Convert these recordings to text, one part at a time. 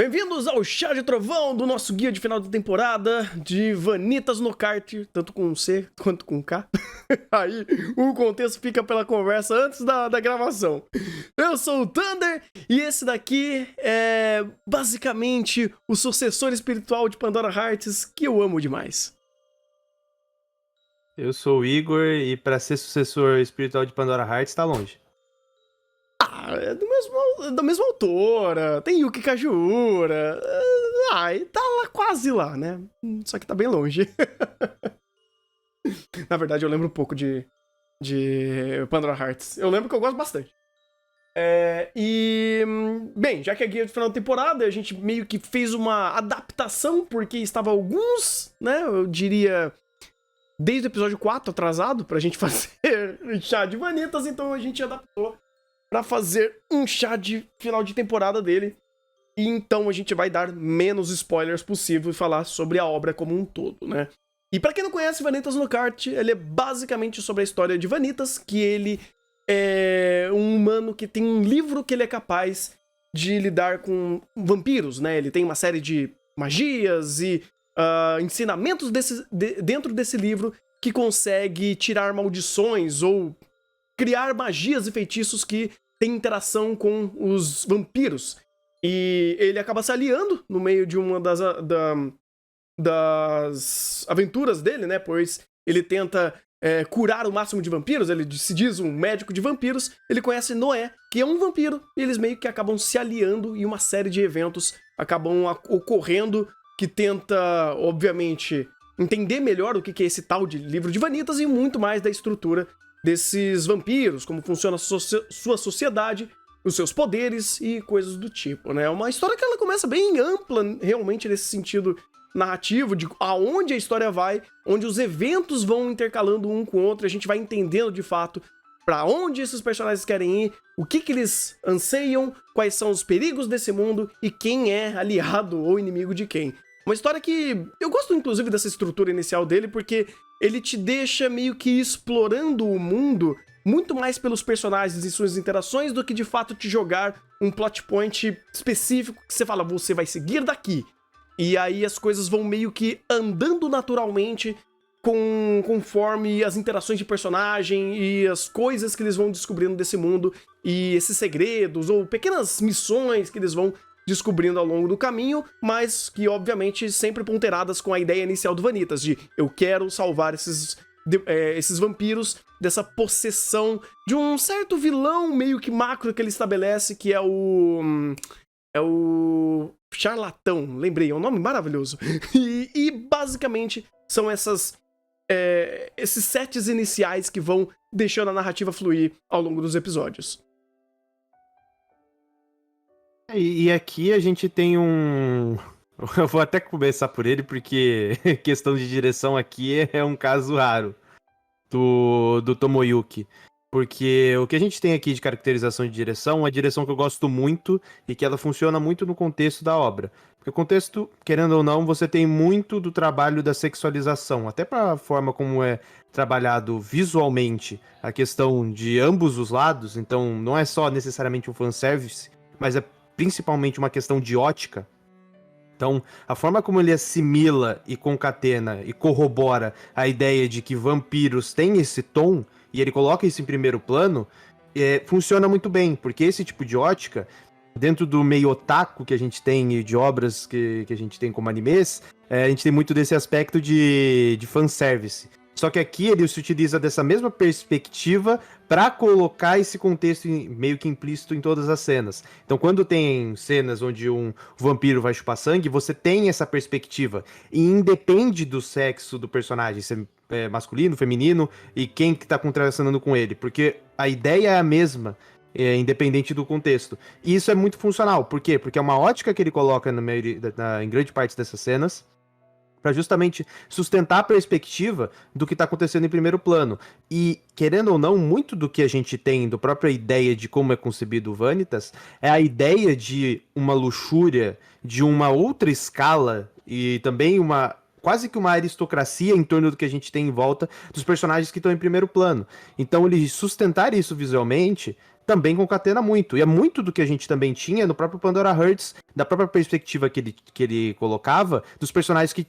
Bem-vindos ao Chá de Trovão do nosso guia de final de temporada de Vanitas no Kart, tanto com C quanto com K. Aí o contexto fica pela conversa antes da gravação. Eu sou o Thunder e esse daqui é basicamente o sucessor espiritual de Pandora Hearts que eu amo demais. Eu sou o Igor e pra ser sucessor espiritual de Pandora Hearts tá longe. É da mesma autora, tem Yuki Kajiura. E tá lá, quase lá, né? Só que tá bem longe. Na verdade, eu lembro um pouco de Pandora Hearts. Eu lembro que eu gosto bastante. Bem, já que é guia de final de temporada, a gente meio que fez uma adaptação, porque estava alguns, né? Eu diria, desde o episódio 4 atrasado, pra gente fazer chá de vanitas, então a gente adaptou pra fazer um chá de final de temporada dele. E então a gente vai dar menos spoilers possível e falar sobre a obra como um todo, né? E pra quem não conhece Vanitas no Kart, ele é basicamente sobre a história de Vanitas, que ele é um humano que tem um livro que ele é capaz de lidar com vampiros, né? Ele tem uma série de magias e ensinamentos dentro desse livro que consegue tirar maldições ou criar magias e feitiços que têm interação com os vampiros. E ele acaba se aliando no meio de uma das aventuras dele, né? Pois ele tenta curar o máximo de vampiros, ele se diz um médico de vampiros. Ele conhece Noé, que é um vampiro, e eles meio que acabam se aliando e uma série de eventos acabam ocorrendo que tenta, obviamente, entender melhor o que é esse tal de livro de Vanitas e muito mais da estrutura desses vampiros, como funciona a sua sociedade, os seus poderes e coisas do tipo, né? Uma história que ela começa bem ampla, realmente, nesse sentido narrativo, de aonde a história vai, onde os eventos vão intercalando um com o outro, e a gente vai entendendo, de fato, pra onde esses personagens querem ir, o que eles anseiam, quais são os perigos desse mundo e quem é aliado ou inimigo de quem. Uma história que eu gosto, inclusive, dessa estrutura inicial dele, porque ele te deixa meio que explorando o mundo muito mais pelos personagens e suas interações do que, de fato, te jogar um plot point específico que você fala, você vai seguir daqui. E aí as coisas vão meio que andando naturalmente conforme as interações de personagem e as coisas que eles vão descobrindo desse mundo e esses segredos ou pequenas missões que eles vão descobrindo ao longo do caminho, mas que, obviamente, sempre ponderadas com a ideia inicial do Vanitas, de eu quero salvar esses vampiros dessa possessão de um certo vilão meio que macro que ele estabelece, que é o Charlatão, lembrei, é um nome maravilhoso. E basicamente são esses sets iniciais que vão deixando a narrativa fluir ao longo dos episódios. E aqui a gente tem um... Eu vou até começar por ele, porque questão de direção aqui é um caso raro do Tomoyuki. Porque o que a gente tem aqui de caracterização de direção é uma direção que eu gosto muito e que ela funciona muito no contexto da obra. Porque o contexto, querendo ou não, você tem muito do trabalho da sexualização, até para a forma como é trabalhado visualmente a questão de ambos os lados. Então não é só necessariamente um fanservice, mas é principalmente uma questão de ótica. Então, a forma como ele assimila e concatena e corrobora a ideia de que vampiros têm esse tom, e ele coloca isso em primeiro plano, funciona muito bem, porque esse tipo de ótica, dentro do meio otaku que a gente tem e de obras que a gente tem como animes, a gente tem muito desse aspecto de fanservice. Só que aqui ele se utiliza dessa mesma perspectiva para colocar esse contexto meio que implícito em todas as cenas. Então, quando tem cenas onde um vampiro vai chupar sangue, você tem essa perspectiva. E independe do sexo do personagem, se é masculino, feminino, e quem que tá contracenando com ele. Porque a ideia é a mesma, independente do contexto. E isso é muito funcional. Por quê? Porque é uma ótica que ele coloca em grande parte dessas cenas, para justamente sustentar a perspectiva do que está acontecendo em primeiro plano. E, querendo ou não, muito do que a gente tem da própria ideia de como é concebido o Vanitas é a ideia de uma luxúria, de uma outra escala e também quase que uma aristocracia em torno do que a gente tem em volta dos personagens que estão em primeiro plano. Então, ele sustentar isso visualmente também concatena muito. E é muito do que a gente também tinha no próprio Pandora Hearts, da própria perspectiva que ele colocava, dos personagens que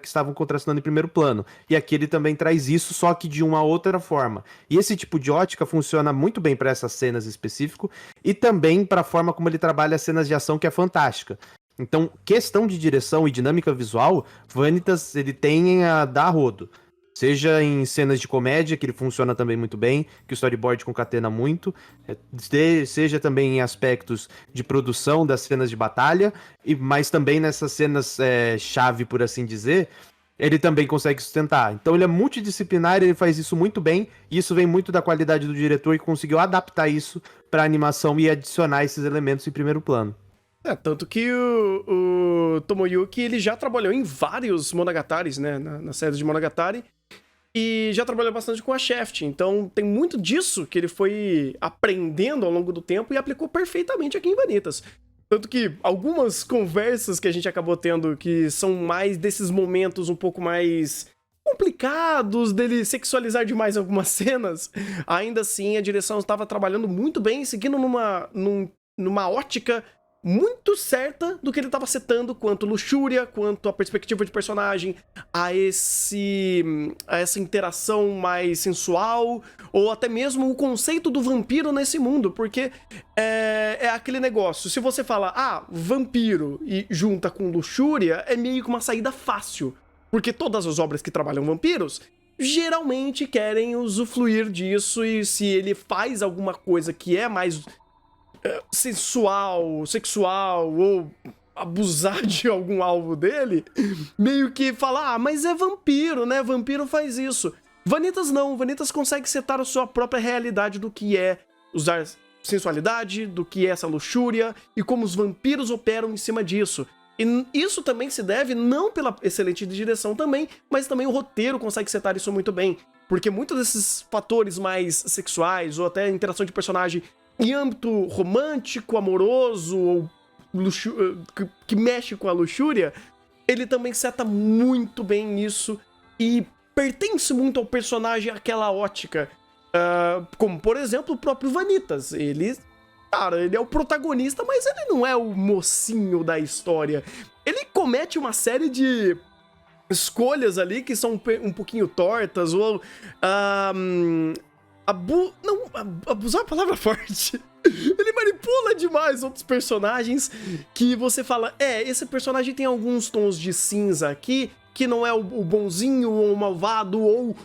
estavam contrastando em primeiro plano. E aqui ele também traz isso, só que de uma outra forma. E esse tipo de ótica funciona muito bem para essas cenas específicas, e também para a forma como ele trabalha as cenas de ação, que é fantástica. Então, questão de direção e dinâmica visual, Vanitas, ele tem a dar rodo. Seja em cenas de comédia, que ele funciona também muito bem, que o storyboard concatena muito, seja também em aspectos de produção das cenas de batalha, mas também nessas cenas chave, por assim dizer, ele também consegue sustentar. Então ele é multidisciplinar, ele faz isso muito bem, e isso vem muito da qualidade do diretor, que conseguiu adaptar isso para animação e adicionar esses elementos em primeiro plano. Tanto que o Tomoyuki, ele já trabalhou em vários Monogataris, né, na série de Monogatari, e já trabalhou bastante com a Shaft, então tem muito disso que ele foi aprendendo ao longo do tempo e aplicou perfeitamente aqui em Vanitas. Tanto que algumas conversas que a gente acabou tendo, que são mais desses momentos um pouco mais complicados, dele sexualizar demais algumas cenas, ainda assim a direção estava trabalhando muito bem, seguindo numa ótica muito certa do que ele estava setando, quanto luxúria, quanto a perspectiva de personagem, a essa interação mais sensual, ou até mesmo o conceito do vampiro nesse mundo, porque é aquele negócio, se você fala, vampiro e junta com luxúria, é meio que uma saída fácil, porque todas as obras que trabalham vampiros geralmente querem usufruir disso, e se ele faz alguma coisa que é mais sensual, sexual ou abusar de algum alvo dele, meio que falar, mas é vampiro, né? Vampiro faz isso. Vanitas não, Vanitas consegue setar a sua própria realidade do que é usar sensualidade, do que é essa luxúria e como os vampiros operam em cima disso. E isso também se deve não pela excelente direção também, mas também o roteiro consegue setar isso muito bem. Porque muitos desses fatores mais sexuais ou até interação de personagem em âmbito romântico, amoroso, ou que mexe com a luxúria, ele também seta muito bem nisso e pertence muito ao personagem aquela ótica. Como, por exemplo, o próprio Vanitas. Ele é o protagonista, mas ele não é o mocinho da história. Ele comete uma série de escolhas ali que são um pouquinho tortas, ou abusar é uma palavra forte. Ele manipula demais outros personagens que você fala, esse personagem tem alguns tons de cinza aqui, que não é o bonzinho ou o malvado, ou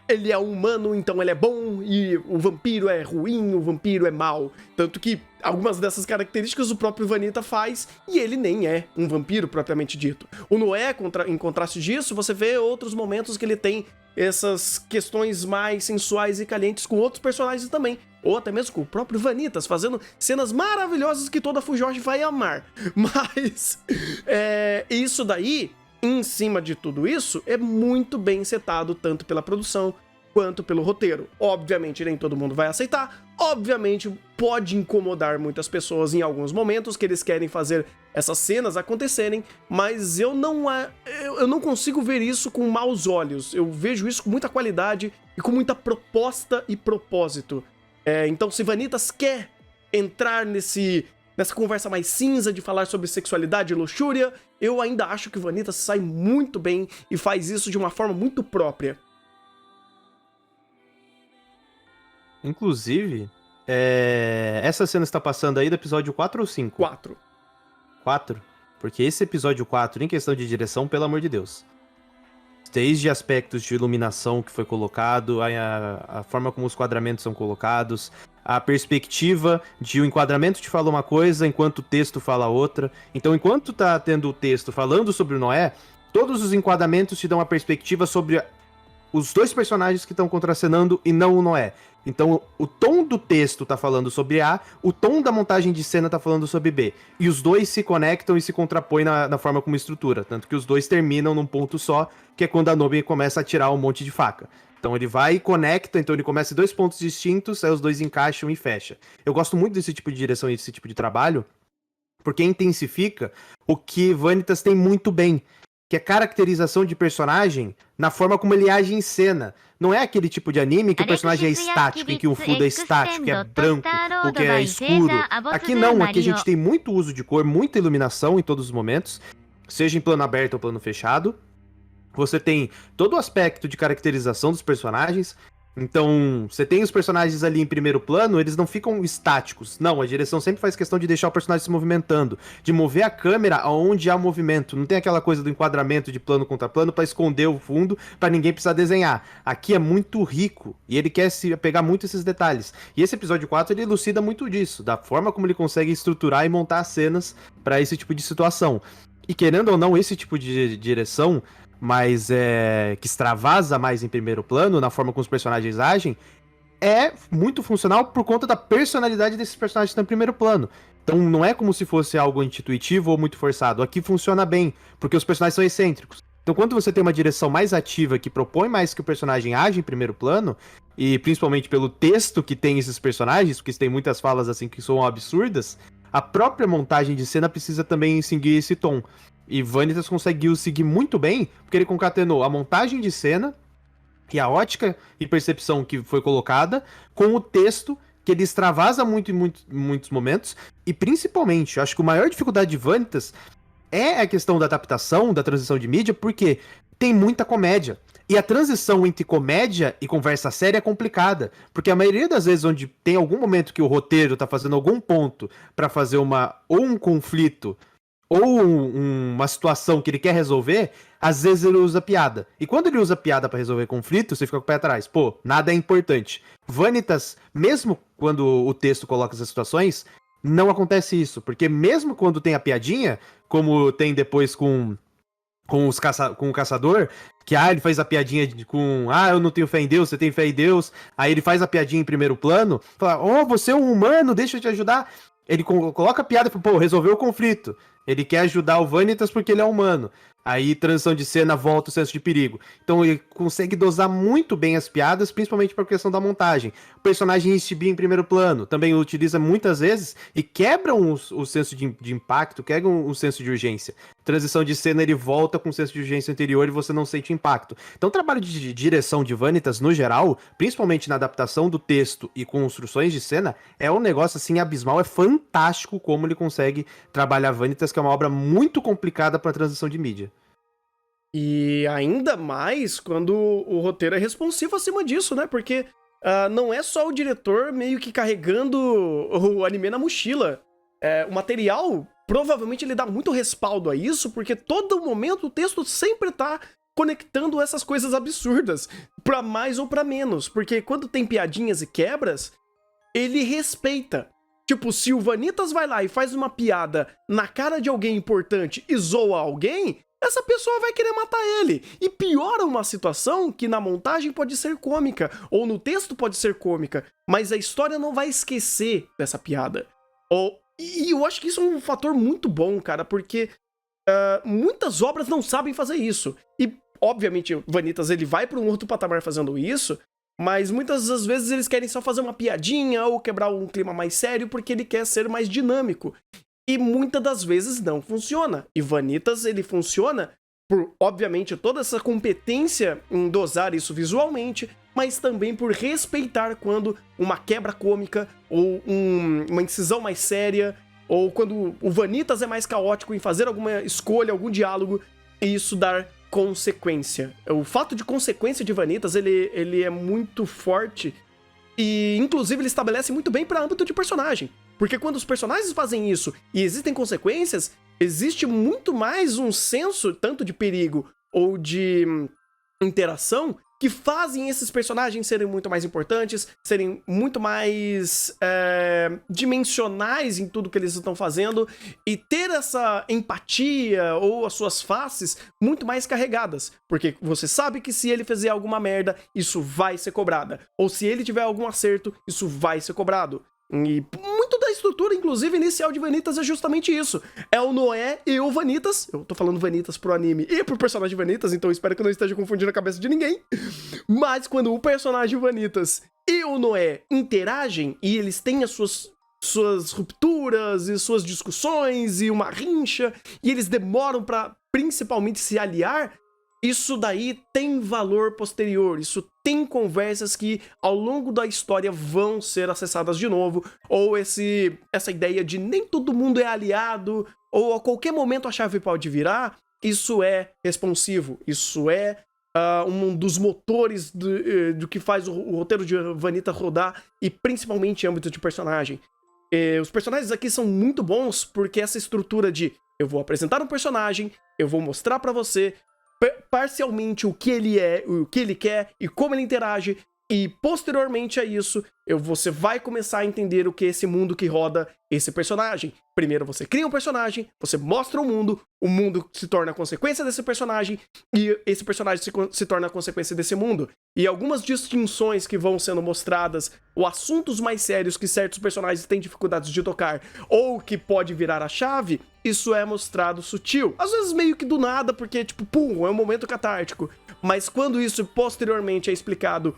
ele é humano, então ele é bom, e o vampiro é ruim, o vampiro é mau. Tanto que algumas dessas características o próprio Vanita faz, e ele nem é um vampiro propriamente dito. O Noé, em contraste disso, você vê outros momentos que ele tem essas questões mais sensuais e calientes com outros personagens também, ou até mesmo com o próprio Vanitas, fazendo cenas maravilhosas que toda Fujoshi vai amar. Mas isso daí, em cima de tudo isso, é muito bem setado tanto pela produção quanto pelo roteiro. Obviamente nem todo mundo vai aceitar, obviamente pode incomodar muitas pessoas em alguns momentos que eles querem fazer essas cenas acontecerem, mas eu não consigo ver isso com maus olhos. Eu vejo isso com muita qualidade e com muita proposta e propósito. Então, se Vanitas quer entrar nessa conversa mais cinza de falar sobre sexualidade e luxúria, eu ainda acho que Vanitas sai muito bem e faz isso de uma forma muito própria. Inclusive, essa cena está passando aí do episódio 4 ou 5? 4. 4? Porque esse episódio 4, em questão de direção, pelo amor de Deus. Desde aspectos de iluminação que foi colocado, a forma como os quadramentos são colocados, a perspectiva de o enquadramento te fala uma coisa, enquanto o texto fala outra. Então, enquanto tá tendo o texto falando sobre o Noé, todos os enquadramentos te dão uma perspectiva sobre os dois personagens que estão contracenando e não o Noé. Então, o tom do texto tá falando sobre A, o tom da montagem de cena tá falando sobre B. E os dois se conectam e se contrapõem na forma como estrutura. Tanto que os dois terminam num ponto só, que é quando a Nobi começa a tirar um monte de faca. Então ele vai e conecta, então ele começa em dois pontos distintos, aí os dois encaixam e fecha. Eu gosto muito desse tipo de direção e desse tipo de trabalho, porque intensifica o que Vanitas tem muito bem, que é caracterização de personagem na forma como ele age em cena. Não é aquele tipo de anime que o personagem é estático, em que o fundo é estático, que é branco, ou que é escuro. Aqui não, aqui a gente tem muito uso de cor, muita iluminação em todos os momentos, seja em plano aberto ou plano fechado. Você tem todo o aspecto de caracterização dos personagens. Então, você tem os personagens ali em primeiro plano, eles não ficam estáticos. Não, a direção sempre faz questão de deixar o personagem se movimentando, de mover a câmera aonde há movimento. Não tem aquela coisa do enquadramento de plano contra plano pra esconder o fundo, pra ninguém precisar desenhar. Aqui é muito rico e ele quer se pegar muito esses detalhes. E esse episódio 4 ele elucida muito disso, da forma como ele consegue estruturar e montar as cenas pra esse tipo de situação. E querendo ou não, esse tipo de direção, mas que extravasa mais em primeiro plano, na forma como os personagens agem, é muito funcional por conta da personalidade desses personagens que estão em primeiro plano. Então não é como se fosse algo intuitivo ou muito forçado. Aqui funciona bem, porque os personagens são excêntricos. Então quando você tem uma direção mais ativa, que propõe mais que o personagem age em primeiro plano, e principalmente pelo texto que tem esses personagens, porque tem muitas falas assim que são absurdas, a própria montagem de cena precisa também seguir esse tom. E Vanitas conseguiu seguir muito bem, porque ele concatenou a montagem de cena e a ótica e percepção que foi colocada com o texto, que ele extravasa muito em muitos momentos. E principalmente, eu acho que a maior dificuldade de Vanitas é a questão da adaptação, da transição de mídia, porque tem muita comédia. E a transição entre comédia e conversa séria é complicada, porque a maioria das vezes onde tem algum momento que o roteiro tá fazendo algum ponto pra fazer ou um conflito ou uma situação que ele quer resolver, às vezes ele usa piada. E quando ele usa piada pra resolver conflito, você fica com o pé atrás. Pô, nada é importante. Vanitas, mesmo quando o texto coloca essas situações, não acontece isso. Porque mesmo quando tem a piadinha, como tem depois com o caçador, que ele faz a piadinha eu não tenho fé em Deus, você tem fé em Deus. Aí ele faz a piadinha em primeiro plano, fala, você é um humano, deixa eu te ajudar. Ele coloca a piada e fala, resolveu o conflito. Ele quer ajudar o Vanitas porque ele é humano. Aí, transição de cena, volta o senso de perigo. Então, ele consegue dosar muito bem as piadas, principalmente por questão da montagem. O personagem Ichibi em primeiro plano também utiliza muitas vezes e quebra o senso de impacto, quebra o senso de urgência. Transição de cena, ele volta com o senso de urgência anterior e você não sente impacto. Então, o trabalho de direção de Vanitas, no geral, principalmente na adaptação do texto e construções de cena, é um negócio, assim, abismal. É fantástico como ele consegue trabalhar Vanitas, que é uma obra muito complicada para transição de mídia. E ainda mais quando o roteiro é responsivo acima disso, né? Porque não é só o diretor meio que carregando o anime na mochila. O material, provavelmente, ele dá muito respaldo a isso, porque todo momento o texto sempre tá conectando essas coisas absurdas, pra mais ou pra menos. Porque quando tem piadinhas e quebras, ele respeita. Tipo, se o Vanitas vai lá e faz uma piada na cara de alguém importante e zoa alguém, essa pessoa vai querer matar ele. E piora uma situação que na montagem pode ser cômica, ou no texto pode ser cômica, mas a história não vai esquecer dessa piada. E eu acho que isso é um fator muito bom, cara, porque muitas obras não sabem fazer isso. E, obviamente, o Vanitas ele vai para um outro patamar fazendo isso, mas muitas das vezes eles querem só fazer uma piadinha ou quebrar um clima mais sério porque ele quer ser mais dinâmico. E muitas das vezes não funciona. E Vanitas, ele funciona por, obviamente, toda essa competência em dosar isso visualmente, mas também por respeitar quando uma quebra cômica ou uma incisão mais séria, ou quando o Vanitas é mais caótico em fazer alguma escolha, algum diálogo, e isso dar consequência. O fato de consequência de Vanitas, ele é muito forte e, inclusive, ele estabelece muito bem para âmbito de personagem. Porque quando os personagens fazem isso e existem consequências, existe muito mais um senso, tanto de perigo ou de interação, que fazem esses personagens serem muito mais importantes, serem muito mais dimensionais em tudo que eles estão fazendo e ter essa empatia ou as suas faces muito mais carregadas. Porque você sabe que se ele fizer alguma merda, isso vai ser cobrada. Ou se ele tiver algum acerto, isso vai ser cobrado. E muito da estrutura, inclusive, inicial de Vanitas é justamente isso. É o Noé e o Vanitas. Eu tô falando Vanitas pro anime e pro personagem Vanitas, então espero que eu não esteja confundindo a cabeça de ninguém. Mas quando o personagem Vanitas e o Noé interagem e eles têm as suas rupturas e suas discussões e uma rincha, e eles demoram pra principalmente se aliar, isso daí tem valor posterior, isso tem conversas que ao longo da história vão ser acessadas de novo, ou essa ideia de nem todo mundo é aliado, ou a qualquer momento a chave pode virar, isso é responsivo, isso é um dos motores do que faz o roteiro de Vanitas rodar, e principalmente em âmbito de personagem. Os personagens aqui são muito bons porque essa estrutura de eu vou apresentar um personagem, eu vou mostrar pra você parcialmente o que ele é, o que ele quer e como ele interage, e posteriormente a isso, você vai começar a entender o que é esse mundo que roda esse personagem. Primeiro você cria um personagem, você mostra o mundo se torna a consequência desse personagem, e esse personagem se torna a consequência desse mundo. E algumas distinções que vão sendo mostradas, ou assuntos mais sérios que certos personagens têm dificuldades de tocar, ou que pode virar a chave, isso é mostrado sutil. Às vezes meio que do nada, porque tipo, pum, é um momento catártico. Mas quando isso posteriormente é explicado,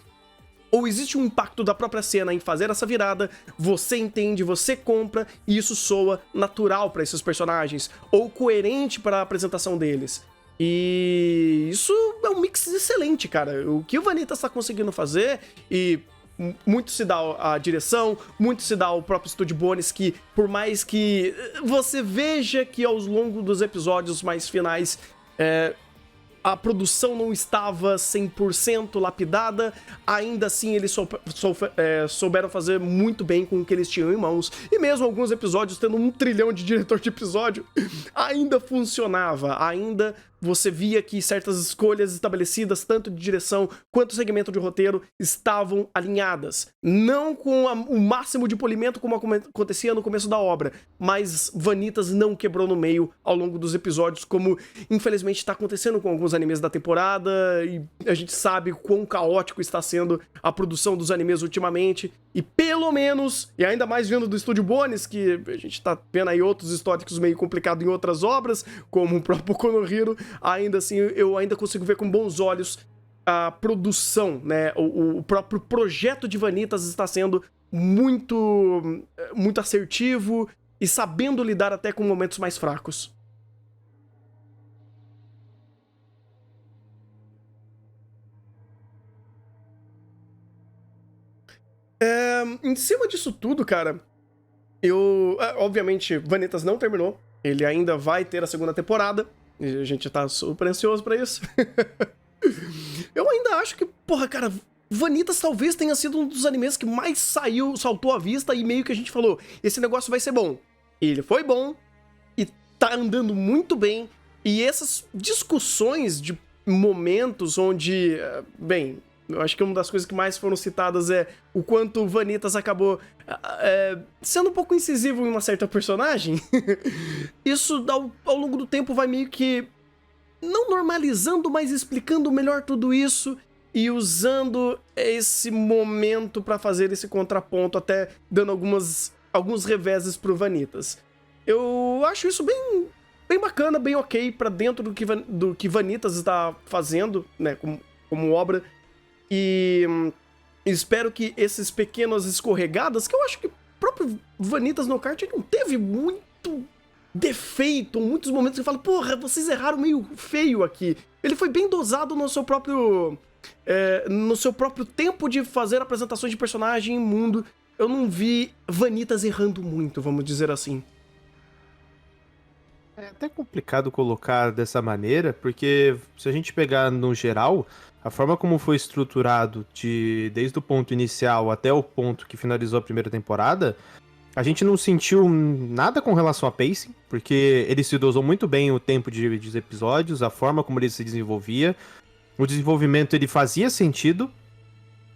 ou existe um impacto da própria cena em fazer essa virada, você entende, você compra, e isso soa natural para esses personagens, ou coerente para a apresentação deles. E isso é um mix excelente, cara. O que o Vanitas está conseguindo fazer, e muito se dá a direção, muito se dá ao próprio Studio Bones, que por mais que você veja que ao longo dos episódios mais finais a produção não estava 100% lapidada, ainda assim eles souberam fazer muito bem com o que eles tinham em mãos, e mesmo alguns episódios tendo 1 trilhão de diretor de episódio, ainda funcionava, ainda você via que certas escolhas estabelecidas, tanto de direção quanto segmento de roteiro, estavam alinhadas. Não com o máximo de polimento como acontecia no começo da obra, mas Vanitas não quebrou no meio ao longo dos episódios, como infelizmente está acontecendo com alguns animes da temporada, e a gente sabe quão caótico está sendo a produção dos animes ultimamente, e pelo menos, e ainda mais vindo do Studio Bones, que a gente tá vendo aí outros históricos meio complicados em outras obras, como o próprio Konohiro, ainda assim eu ainda consigo ver com bons olhos a produção, né? O próprio projeto de Vanitas está sendo muito assertivo e sabendo lidar até com momentos mais fracos. Em cima disso tudo, cara, obviamente, Vanitas não terminou. Ele ainda vai ter a segunda temporada. E a gente tá super ansioso pra isso. Eu ainda acho que, porra, cara, Vanitas talvez tenha sido um dos animes que mais saltou à vista e meio que a gente falou, esse negócio vai ser bom. E ele foi bom, e tá andando muito bem, e essas discussões de momentos onde, bem, eu acho que uma das coisas que mais foram citadas é o quanto o Vanitas acabou sendo um pouco incisivo em uma certa personagem. Isso, ao longo do tempo, vai meio que não normalizando, mas explicando melhor tudo isso e usando esse momento pra fazer esse contraponto, até dando alguns reveses pro Vanitas. Eu acho isso bem bacana, bem ok pra dentro do que Vanitas está fazendo, né, como obra. E espero que esses pequenos escorregadas, que eu acho que o próprio Vanitas no kart não teve muito defeito, muitos momentos que eu falo, porra, vocês erraram meio feio aqui. Ele foi bem dosado no seu próprio tempo de fazer apresentações de personagem e mundo. Eu não vi Vanitas errando muito, vamos dizer assim. É até complicado colocar dessa maneira, porque se a gente pegar no geral, a forma como foi estruturado desde o ponto inicial até o ponto que finalizou a primeira temporada, a gente não sentiu nada com relação a pacing, porque ele se dosou muito bem o tempo de episódios, a forma como ele se desenvolvia, o desenvolvimento ele fazia sentido.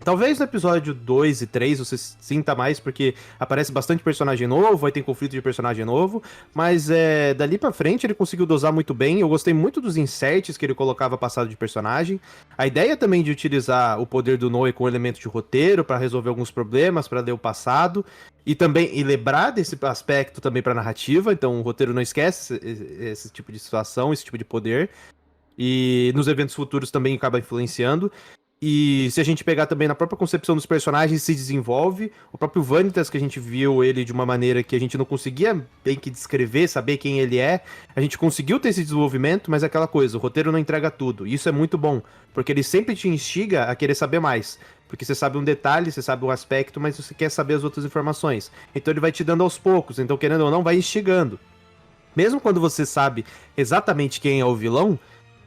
Talvez no episódio 2 e 3 você sinta mais, porque aparece bastante personagem novo, aí tem conflito de personagem novo, mas dali pra frente ele conseguiu dosar muito bem. Eu gostei muito dos inserts que ele colocava passado de personagem. A ideia também de utilizar o poder do Noe com elemento de roteiro pra resolver alguns problemas, pra ler o passado, e lembrar desse aspecto também pra narrativa, então o roteiro não esquece esse tipo de situação, esse tipo de poder, e nos eventos futuros também acaba influenciando. E se a gente pegar também na própria concepção dos personagens, se desenvolve. O próprio Vanitas, que a gente viu ele de uma maneira que a gente não conseguia bem que descrever, saber quem ele é. A gente conseguiu ter esse desenvolvimento, mas é aquela coisa, o roteiro não entrega tudo. E isso é muito bom, porque ele sempre te instiga a querer saber mais. Porque você sabe um detalhe, você sabe um aspecto, mas você quer saber as outras informações. Então ele vai te dando aos poucos, então querendo ou não, vai instigando. Mesmo quando você sabe exatamente quem é o vilão,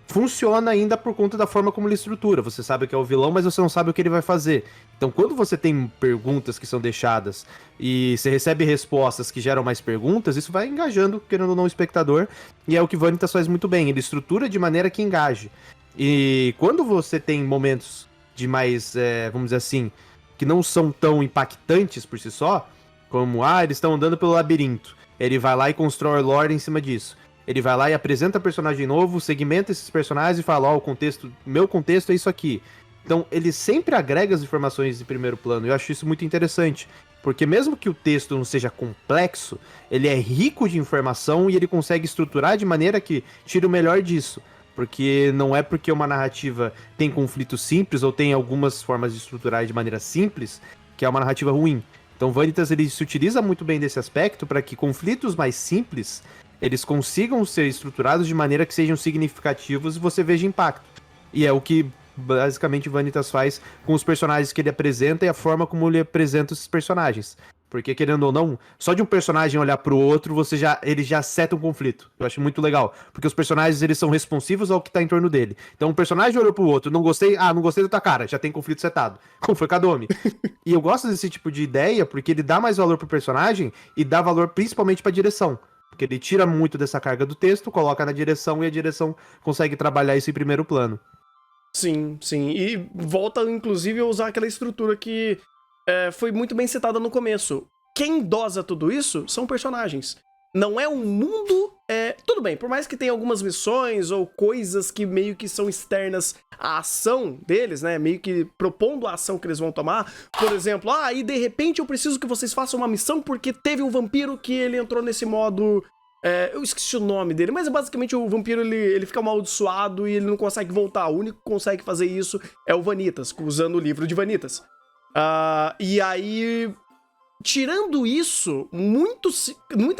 funciona ainda por conta da forma como ele estrutura. Você sabe que é o vilão, mas você não sabe o que ele vai fazer. Então, quando você tem perguntas que são deixadas e você recebe respostas que geram mais perguntas, isso vai engajando, querendo ou não, o espectador. E é o que Vanitas faz muito bem. Ele estrutura de maneira que engaje. E quando você tem momentos de mais, vamos dizer assim, que não são tão impactantes por si só, como, eles estão andando pelo labirinto. Ele vai lá e constrói lore em cima disso. Ele vai lá e apresenta personagem novo, segmenta esses personagens e fala, o contexto, meu contexto é isso aqui. Então, ele sempre agrega as informações de primeiro plano. Eu acho isso muito interessante. Porque mesmo que o texto não seja complexo, ele é rico de informação e ele consegue estruturar de maneira que tire o melhor disso. Porque não é porque uma narrativa tem conflitos simples ou tem algumas formas de estruturar de maneira simples que é uma narrativa ruim. Então, Vanitas, ele se utiliza muito bem desse aspecto para que conflitos mais simples eles consigam ser estruturados de maneira que sejam significativos e você veja impacto. E é o que, basicamente, Vanitas faz com os personagens que ele apresenta e a forma como ele apresenta esses personagens. Porque, querendo ou não, só de um personagem olhar pro outro, ele já seta um conflito. Eu acho muito legal. Porque os personagens, eles são responsivos ao que tá em torno dele. Então, um personagem olhou pro outro, não gostei da tua cara, já tem conflito setado. Como foi Kadomi. E eu gosto desse tipo de ideia, porque ele dá mais valor pro personagem e dá valor principalmente pra direção. Porque ele tira muito dessa carga do texto, coloca na direção e a direção consegue trabalhar isso em primeiro plano. Sim, sim. E volta, inclusive, a usar aquela estrutura que foi muito bem citada no começo. Quem dosa tudo isso são personagens. Não é um mundo... Tudo bem, por mais que tenha algumas missões ou coisas que meio que são externas à ação deles, né? Meio que propondo a ação que eles vão tomar. Por exemplo, e de repente eu preciso que vocês façam uma missão porque teve um vampiro que ele entrou nesse modo... eu esqueci o nome dele, mas basicamente o vampiro ele fica amaldiçoado e ele não consegue voltar. O único que consegue fazer isso é o Vanitas, usando o livro de Vanitas. E aí... Tirando isso, muitas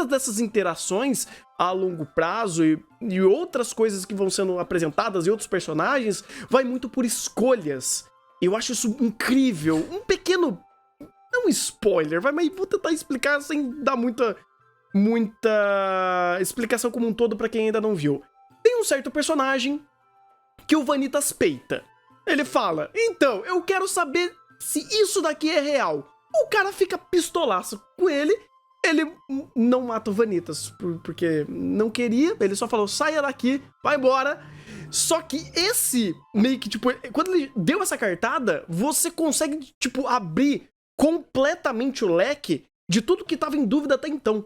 dessas interações a longo prazo e outras coisas que vão sendo apresentadas e outros personagens, vai muito por escolhas. Eu acho isso incrível. Um pequeno... Não spoiler, mas vou tentar explicar sem dar muita explicação como um todo pra quem ainda não viu. Tem um certo personagem que o Vanitas peita. Ele fala, então, eu quero saber se isso daqui é real. O cara fica pistolaço com ele não mata o Vanitas, porque não queria, ele só falou, saia daqui, vai embora. Só que esse, meio que, tipo, quando ele deu essa cartada, você consegue, tipo, abrir completamente o leque de tudo que tava em dúvida até então.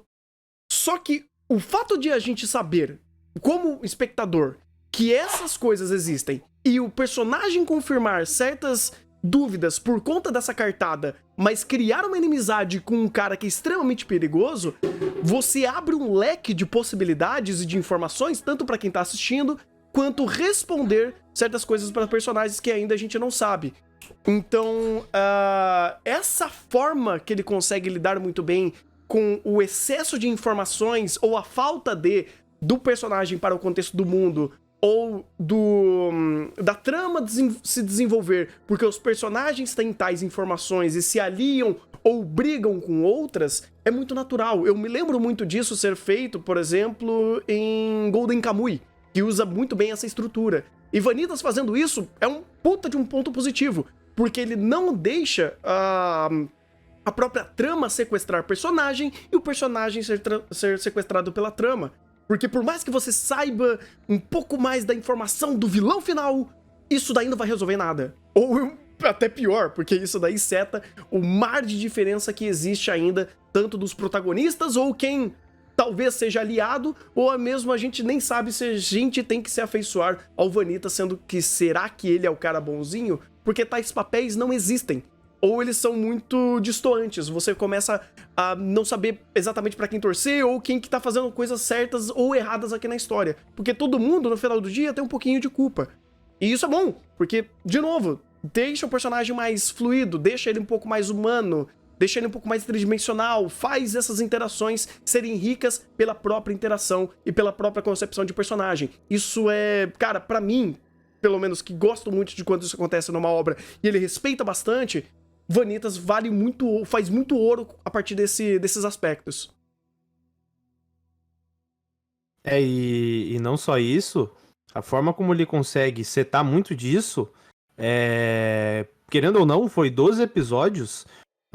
Só que o fato de a gente saber, como espectador, que essas coisas existem, e o personagem confirmar certas dúvidas por conta dessa cartada, mas criar uma inimizade com um cara que é extremamente perigoso, você abre um leque de possibilidades e de informações, tanto pra quem tá assistindo, quanto responder certas coisas para personagens que ainda a gente não sabe. Então, essa forma que ele consegue lidar muito bem com o excesso de informações ou a falta do personagem para o contexto do mundo, ou da trama se desenvolver, porque os personagens têm tais informações e se aliam ou brigam com outras, é muito natural. Eu me lembro muito disso ser feito, por exemplo, em Golden Kamuy, que usa muito bem essa estrutura. E Vanitas fazendo isso é um puta de um ponto positivo, porque ele não deixa a própria trama sequestrar personagem e o personagem ser sequestrado pela trama. Porque por mais que você saiba um pouco mais da informação do vilão final, isso daí não vai resolver nada. Ou até pior, porque isso daí seta o mar de diferença que existe ainda, tanto dos protagonistas ou quem talvez seja aliado, ou mesmo a gente nem sabe se a gente tem que se afeiçoar ao Vanitas, sendo que será que ele é o cara bonzinho? Porque tais papéis não existem. Ou eles são muito distantes, você começa a não saber exatamente pra quem torcer, ou quem que tá fazendo coisas certas ou erradas aqui na história. Porque todo mundo, no final do dia, tem um pouquinho de culpa. E isso é bom, porque, de novo, deixa o personagem mais fluido, deixa ele um pouco mais humano, deixa ele um pouco mais tridimensional, faz essas interações serem ricas pela própria interação e pela própria concepção de personagem. Isso é, cara, pra mim, pelo menos que gosto muito de quando isso acontece numa obra e ele respeita bastante, Vanitas vale muito, faz muito ouro a partir desses aspectos. E não só isso, a forma como ele consegue setar muito disso, querendo ou não, foi 12 episódios,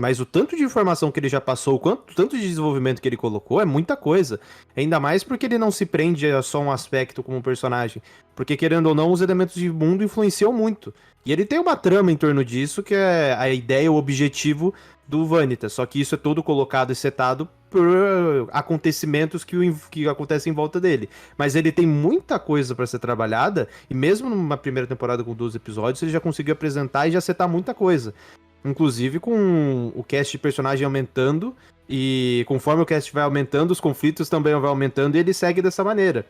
mas o tanto de informação que ele já passou, o tanto de desenvolvimento que ele colocou, é muita coisa. Ainda mais porque ele não se prende a só um aspecto como personagem. Porque, querendo ou não, os elementos de mundo influenciam muito. E ele tem uma trama em torno disso, que é a ideia, o objetivo do Vanitas. Só que isso é todo colocado e setado por acontecimentos que acontecem em volta dele. Mas ele tem muita coisa pra ser trabalhada, e mesmo numa primeira temporada com 12 episódios, ele já conseguiu apresentar e já setar muita coisa. Inclusive com o cast de personagem aumentando, e conforme o cast vai aumentando, os conflitos também vão aumentando, e ele segue dessa maneira.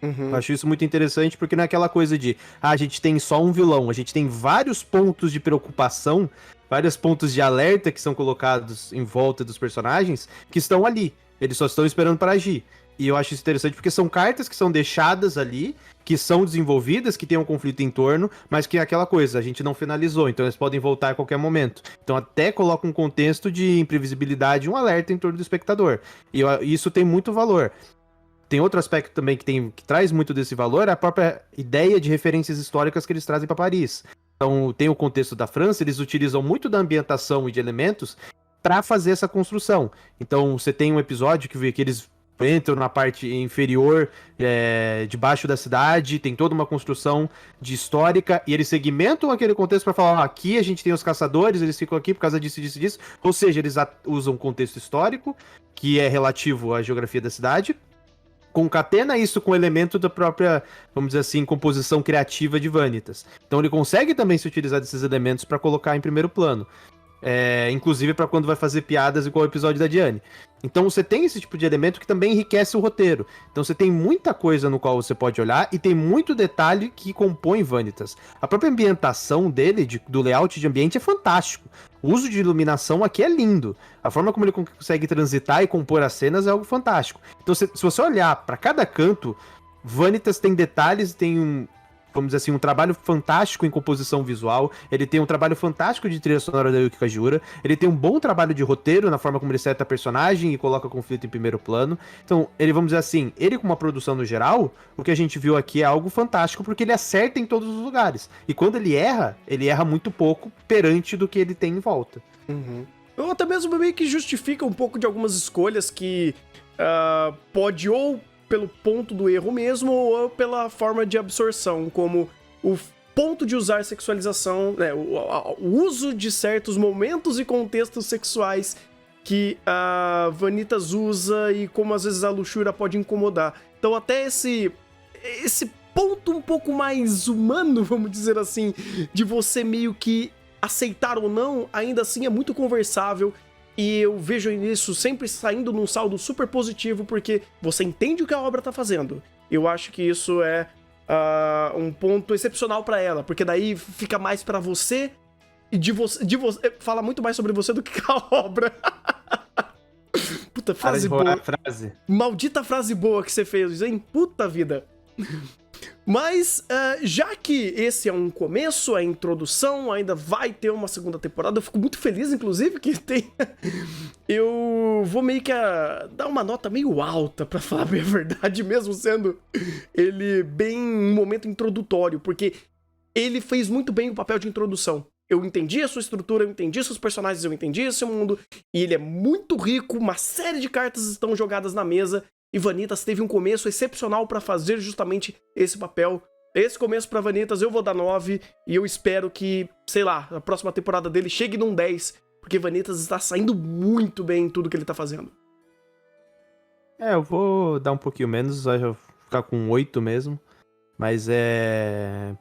Eu acho isso muito interessante, porque não é aquela coisa de a gente tem só um vilão, a gente tem vários pontos de preocupação, vários pontos de alerta que são colocados em volta dos personagens, que estão ali, eles só estão esperando para agir. E eu acho isso interessante porque são cartas que são deixadas ali, que são desenvolvidas, que tem um conflito em torno, mas que é aquela coisa, a gente não finalizou, então eles podem voltar a qualquer momento. Então até coloca um contexto de imprevisibilidade, um alerta em torno do espectador. E isso tem muito valor. Tem outro aspecto também que traz muito desse valor, é a própria ideia de referências históricas que eles trazem para Paris. Então tem o contexto da França, eles utilizam muito da ambientação e de elementos para fazer essa construção. Então você tem um episódio que eles entram na parte inferior, debaixo da cidade, tem toda uma construção de histórica, e eles segmentam aquele contexto para falar, aqui a gente tem os caçadores, eles ficam aqui por causa disso, disso, disso. Ou seja, eles usam contexto histórico, que é relativo à geografia da cidade, concatena isso com o elemento da própria, vamos dizer assim, composição criativa de Vanitas. Então ele consegue também se utilizar desses elementos para colocar em primeiro plano. Inclusive para quando vai fazer piadas igual o episódio da Diane. Então você tem esse tipo de elemento que também enriquece o roteiro. Então você tem muita coisa no qual você pode olhar e tem muito detalhe que compõe Vanitas. A própria ambientação dele, do layout de ambiente, é fantástico. O uso de iluminação aqui é lindo. A forma como ele consegue transitar e compor as cenas é algo fantástico. Então se você olhar para cada canto, Vanitas tem detalhes, tem vamos dizer assim, um trabalho fantástico em composição visual, ele tem um trabalho fantástico de trilha sonora da Yuki Kajiura, ele tem um bom trabalho de roteiro na forma como ele seta a personagem e coloca conflito em primeiro plano. Então, vamos dizer assim, ele com uma produção no geral, o que a gente viu aqui é algo fantástico, porque ele acerta em todos os lugares. E quando ele erra muito pouco perante do que ele tem em volta. Ou até mesmo meio que justifica um pouco de algumas escolhas que pode ou pelo ponto do erro mesmo, ou pela forma de absorção, como o ponto de usar sexualização, o uso de certos momentos e contextos sexuais que a Vanitas usa e como às vezes a luxúria pode incomodar. Então até esse ponto um pouco mais humano, vamos dizer assim, de você meio que aceitar ou não, ainda assim é muito conversável. E eu vejo isso sempre saindo num saldo super positivo, porque você entende o que a obra tá fazendo. Eu acho que isso é um ponto excepcional pra ela, porque daí fica mais pra você e de você fala muito mais sobre você do que a obra. Puta, frase boa. Maldita frase boa que você fez, hein? Puta vida. Mas, já que esse é um começo, a introdução, ainda vai ter uma segunda temporada, eu fico muito feliz, inclusive, que tem. Eu vou meio que dar uma nota meio alta, pra falar bem a verdade, mesmo sendo ele bem um momento introdutório, porque ele fez muito bem o papel de introdução. Eu entendi a sua estrutura, eu entendi seus personagens, eu entendi esse mundo, e ele é muito rico, uma série de cartas estão jogadas na mesa, e Vanitas teve um começo excepcional pra fazer justamente esse papel. Esse começo pra Vanitas eu vou dar 9, e eu espero que, sei lá, a próxima temporada dele chegue num 10, porque Vanitas está saindo muito bem em tudo que ele tá fazendo. Eu vou dar um pouquinho menos, vai ficar com 8 mesmo. Mas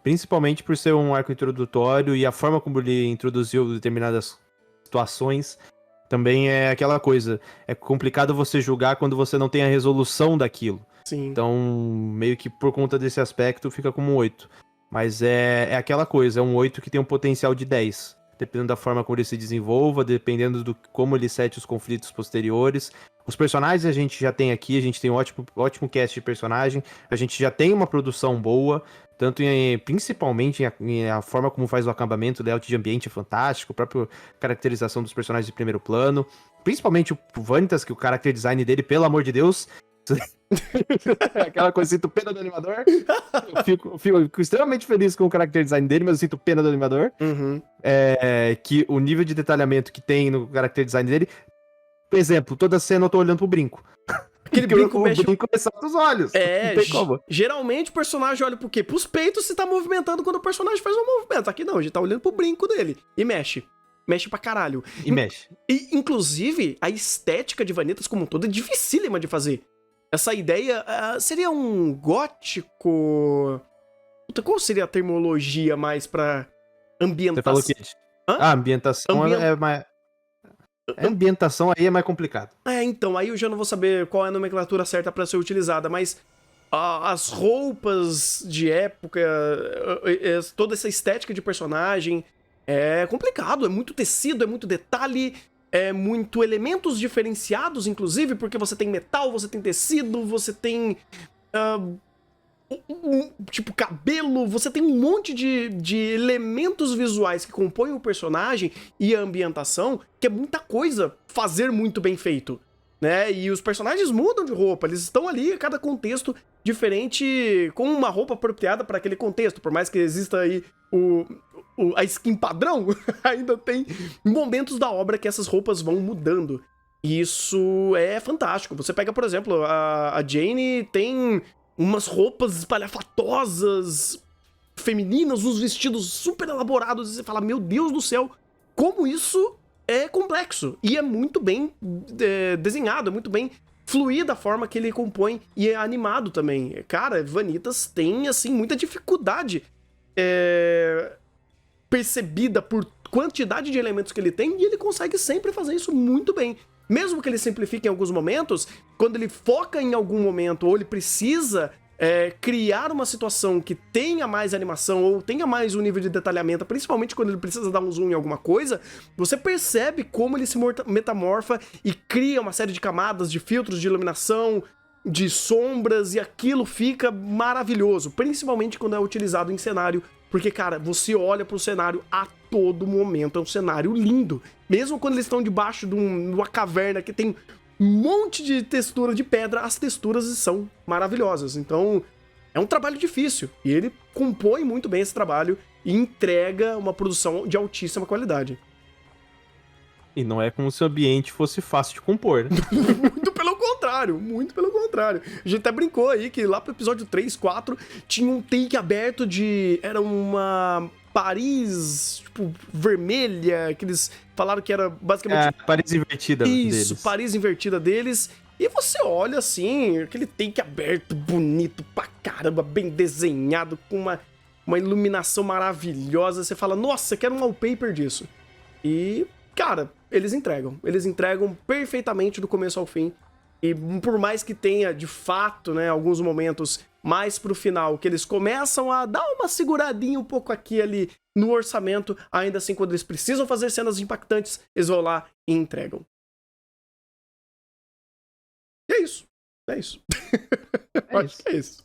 principalmente por ser um arco introdutório e a forma como ele introduziu determinadas situações. Também é aquela coisa, é complicado você julgar quando você não tem a resolução daquilo. Sim. Então, meio que por conta desse aspecto, fica como 8. Mas é aquela coisa, é um 8 que tem um potencial de 10. Dependendo da forma como ele se desenvolva, dependendo do como ele sete os conflitos posteriores. Os personagens a gente já tem aqui, a gente tem um ótimo cast de personagem, a gente já tem uma produção boa, tanto principalmente em a forma como faz o acampamento, o layout de ambiente é fantástico, a própria caracterização dos personagens de primeiro plano, principalmente o Vanitas, que o character design dele, pelo amor de Deus, aquela coisa, sinto pena do animador. Eu fico extremamente feliz com o character design dele, mas eu sinto pena do animador. Uhum. Que o nível de detalhamento que tem no character design dele. Por exemplo, toda cena eu tô olhando pro brinco. Aquele brinco mexe... O brinco ressalta os olhos. É, não tem como. Geralmente o personagem olha pro quê? Pros peitos se tá movimentando quando o personagem faz um movimento. Aqui não, a gente tá olhando pro brinco dele. E mexe. Mexe pra caralho. E mexe. E, inclusive, a estética de Vanitas como um todo é dificílima de fazer. Essa ideia seria um gótico... Puta, qual seria a terminologia mais pra ambientação? Você falou que... A ambientação é mais... A ambientação aí é mais complicado. Então, aí eu já não vou saber qual é a nomenclatura certa pra ser utilizada, mas as roupas de época, toda essa estética de personagem é complicado, é muito tecido, é muito detalhe, é muito elementos diferenciados, inclusive, porque você tem metal, você tem tecido, você tem... tipo, cabelo, você tem um monte de elementos visuais que compõem o personagem e a ambientação, que é muita coisa fazer muito bem feito, né? E os personagens mudam de roupa, eles estão ali a cada contexto diferente, com uma roupa apropriada para aquele contexto, por mais que exista aí a skin padrão, ainda tem momentos da obra que essas roupas vão mudando. E isso é fantástico. Você pega, por exemplo, a Jane tem umas roupas espalhafatosas, femininas, uns vestidos super elaborados, e você fala, meu Deus do céu, como isso é complexo. E é muito bem desenhado, é muito bem fluida a forma que ele compõe, e é animado também. Cara, Vanitas tem, assim, muita dificuldade percebida por quantidade de elementos que ele tem, e ele consegue sempre fazer isso muito bem. Mesmo que ele simplifique em alguns momentos, quando ele foca em algum momento ou ele precisa criar uma situação que tenha mais animação ou tenha mais um nível de detalhamento, principalmente quando ele precisa dar um zoom em alguma coisa, você percebe como ele se metamorfa e cria uma série de camadas, de filtros, de iluminação, de sombras, e aquilo fica maravilhoso, principalmente quando é utilizado em cenário. Porque, cara, você olha pro cenário a todo momento, é um cenário lindo. Mesmo quando eles estão debaixo de uma caverna que tem um monte de textura de pedra, as texturas são maravilhosas. Então, é um trabalho difícil. E ele compõe muito bem esse trabalho e entrega uma produção de altíssima qualidade. E não é como se o ambiente fosse fácil de compor, né? Muito pelo contrário, muito pelo contrário. A gente até brincou aí que lá pro episódio 3, 4, tinha um take aberto de... Era uma Paris, tipo, vermelha, que eles falaram que era basicamente... Paris invertida deles. Isso, Paris invertida deles. E você olha assim, aquele take aberto, bonito pra caramba, bem desenhado, com uma iluminação maravilhosa. Você fala, nossa, quero um wallpaper disso. E... cara, eles entregam perfeitamente do começo ao fim. E por mais que tenha, de fato, né, alguns momentos mais pro final, que eles começam a dar uma seguradinha um pouco aqui e ali no orçamento, ainda assim, quando eles precisam fazer cenas impactantes, eles vão lá e entregam. E é isso. É isso. É Acho que é isso.